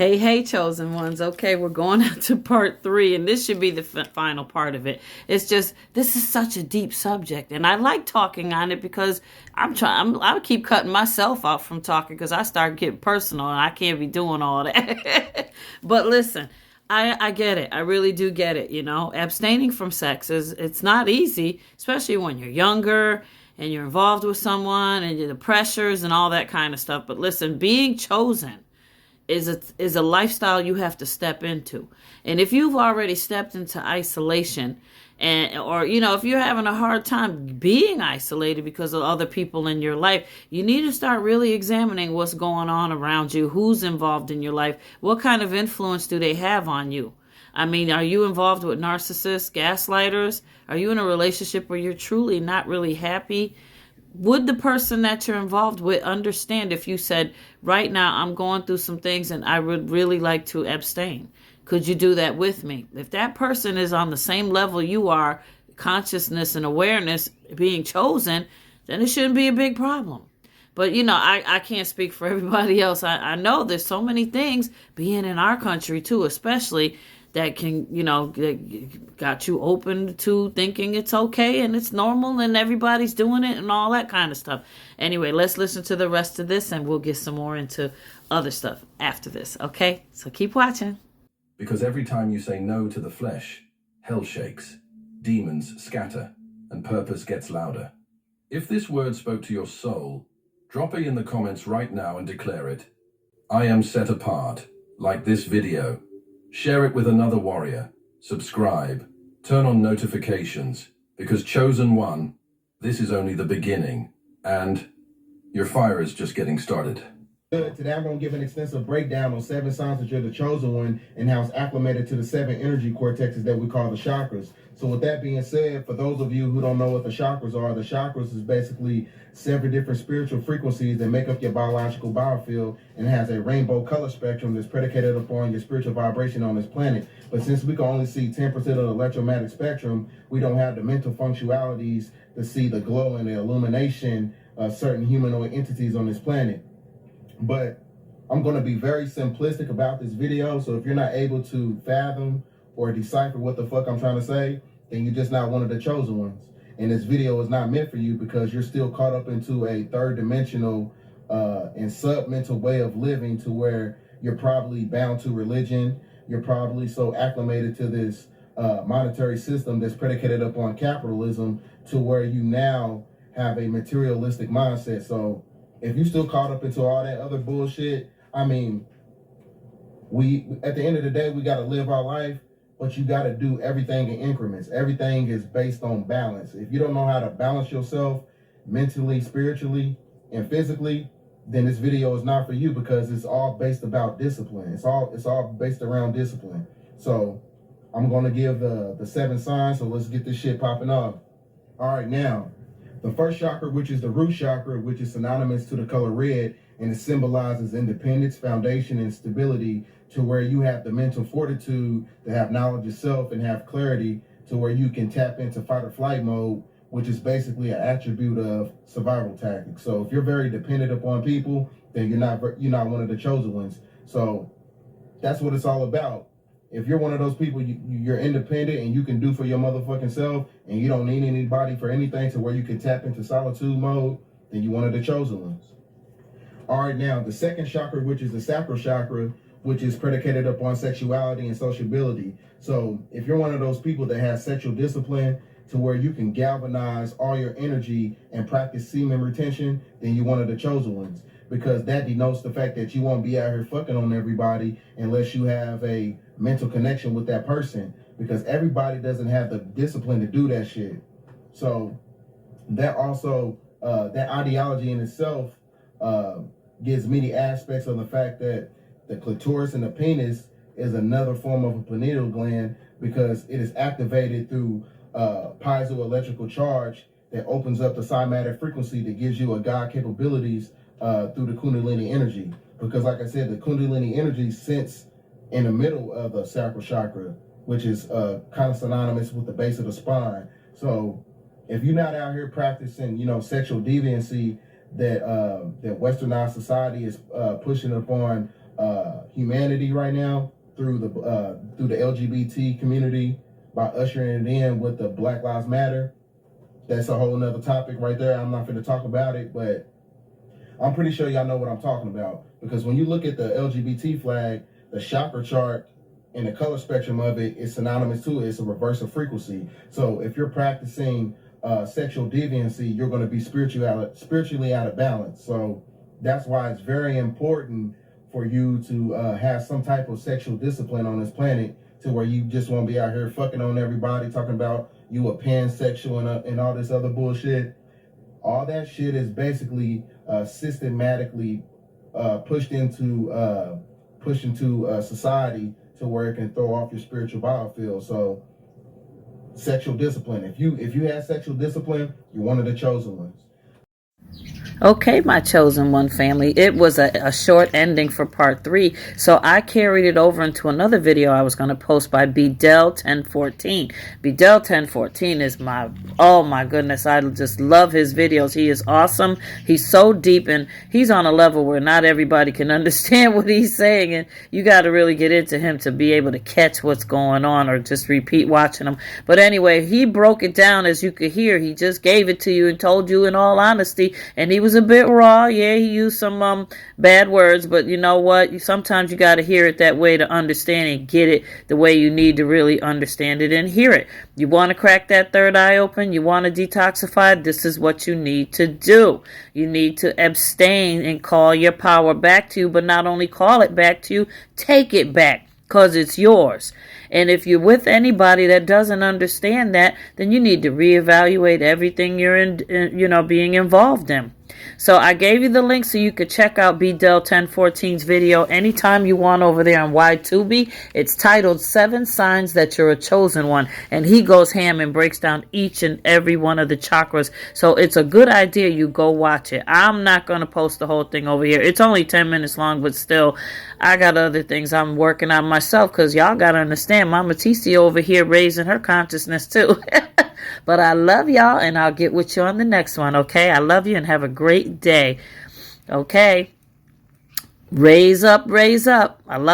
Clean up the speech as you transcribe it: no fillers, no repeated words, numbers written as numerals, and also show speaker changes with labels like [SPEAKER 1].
[SPEAKER 1] Hey, chosen ones. Okay, we're going on to part 3, and this should be the final part of it. It's just, this is such a deep subject, and I like talking on it because I keep cutting myself out from talking because I start getting personal, and I can't be doing all that. But listen, I get it. I really do get it. Abstaining from sex it's not easy, especially when you're younger and you're involved with someone and the pressures and all that kind of stuff. But listen, being chosen is a lifestyle you have to step into. And if you've already stepped into isolation, or if you're having a hard time being isolated because of other people in your life, you need to start really examining what's going on around you, who's involved in your life, what kind of influence do they have on you. I mean, are you involved with narcissists, gaslighters? Are you in a relationship where you're truly not really happy? Would the person that you're involved with understand if you said, right now I'm going through some things and I would really like to abstain? Could you do that with me? If that person is on the same level you are, consciousness and awareness, being chosen, then it shouldn't be a big problem. But, I can't speak for everybody else. I know there's so many things being in our country, too, especially that can, that got you open to thinking it's okay and it's normal and everybody's doing it and all that kind of stuff. Anyway, let's listen to the rest of this and we'll get some more into other stuff after this, okay? So keep watching.
[SPEAKER 2] Because every time you say no to the flesh, hell shakes, demons scatter, and purpose gets louder. If this word spoke to your soul, drop it in the comments right now and declare it. I am set apart, like this video. Share it with another warrior, subscribe, turn on notifications, because Chosen One, this is only the beginning, and your fire is just getting started.
[SPEAKER 3] Today I'm going to give an extensive breakdown on 7 signs that you're the chosen one and how it's acclimated to the 7 energy cortexes that we call the chakras. So with that being said, for those of you who don't know what the chakras is basically 7 different spiritual frequencies that make up your biological biofield and has a rainbow color spectrum that's predicated upon your spiritual vibration on this planet. But since we can only see 10% of the electromagnetic spectrum, we don't have the mental functionalities to see the glow and the illumination of certain humanoid entities on this planet. But I'm going to be very simplistic about this video, so if you're not able to fathom or decipher what the fuck I'm trying to say, then you're just not one of the chosen ones. And this video is not meant for you because you're still caught up into a third dimensional and sub-mental way of living to where you're probably bound to religion. You're probably so acclimated to this monetary system that's predicated upon capitalism to where you now have a materialistic mindset. So if you still caught up into all that other bullshit, I mean, at the end of the day, we got to live our life, but you got to do everything in increments. Everything is based on balance. If you don't know how to balance yourself mentally, spiritually, and physically, then this video is not for you because it's all based about discipline. It's all based around discipline. So I'm going to give the 7 signs. So let's get this shit popping off. All right, now, the first chakra, which is the root chakra, which is synonymous to the color red, and it symbolizes independence, foundation, and stability, to where you have the mental fortitude to have knowledge of self and have clarity to where you can tap into fight or flight mode, which is basically an attribute of survival tactics. So if you're very dependent upon people, then you're not one of the chosen ones. So that's what it's all about. If you're one of those people, you're independent and you can do for your motherfucking self and you don't need anybody for anything to where you can tap into solitude mode, then you're one of the chosen ones. All right, now the second chakra, which is the sacral chakra, which is predicated upon sexuality and sociability. So if you're one of those people that has sexual discipline to where you can galvanize all your energy and practice semen retention, then you're one of the chosen ones. Because that denotes the fact that you won't be out here fucking on everybody unless you have a mental connection with that person. Because everybody doesn't have the discipline to do that shit. So that also, that ideology in itself gives many aspects of the fact that the clitoris and the penis is another form of a pineal gland because it is activated through piezoelectrical charge that opens up the cymatic frequency that gives you a God capabilities through the Kundalini energy. Because like I said, the Kundalini energy sits in the middle of the sacral chakra, which is kind of synonymous with the base of the spine. So if you're not out here practicing, sexual deviancy that that westernized society is pushing upon humanity right now through the LGBT community by ushering it in with the Black Lives Matter. That's a whole nother topic right there. I'm not going to talk about it, but I'm pretty sure y'all know what I'm talking about. Because when you look at the LGBT flag, the chakra chart and the color spectrum of it is synonymous to it. It's a reverse of frequency. So if you're practicing sexual deviancy, you're going to be spiritually out of balance. So that's why it's very important for you to have some type of sexual discipline on this planet, to where you just won't be out here fucking on everybody, talking about you a pansexual and all this other bullshit. All that shit is basically systematically pushed into society to where it can throw off your spiritual biofield. So sexual discipline. If you have sexual discipline, you're one of the chosen ones.
[SPEAKER 1] Okay, my chosen one family, it was a short ending for part 3, so I carried it over into another video I was going to post by BONUS-BDELL1014. BONUS-BDELL1014 is oh my goodness, I just love his videos. He is awesome. He's so deep, and he's on a level where not everybody can understand what he's saying, and you got to really get into him to be able to catch what's going on, or just repeat watching him. But anyway, he broke it down, as you could hear. He just gave it to you and told you in all honesty, and he was a bit raw. Yeah, he used some bad words, but you know what? Sometimes you got to hear it that way to understand and get it the way you need to really understand it and hear it. You want to crack that third eye open? You want to detoxify? This is what you need to do. You need to abstain and call your power back to you, but not only call it back to you, take it back, because it's yours. And if you're with anybody that doesn't understand that, then you need to reevaluate everything you're being involved in. So I gave you the link so you could check out BONUS-BDELL1014's video anytime you want over there on YTubi. It's titled 7 Signs That You're a Chosen One. And he goes ham and breaks down each and every one of the chakras. So it's a good idea you go watch it. I'm not going to post the whole thing over here. It's only 10 minutes long, but still, I got other things I'm working on myself, because y'all got to understand, Mama TC over here raising her consciousness too. But I love y'all, and I'll get with you on the next one, okay? I love you, and have a great day, okay? Raise up, raise up. I love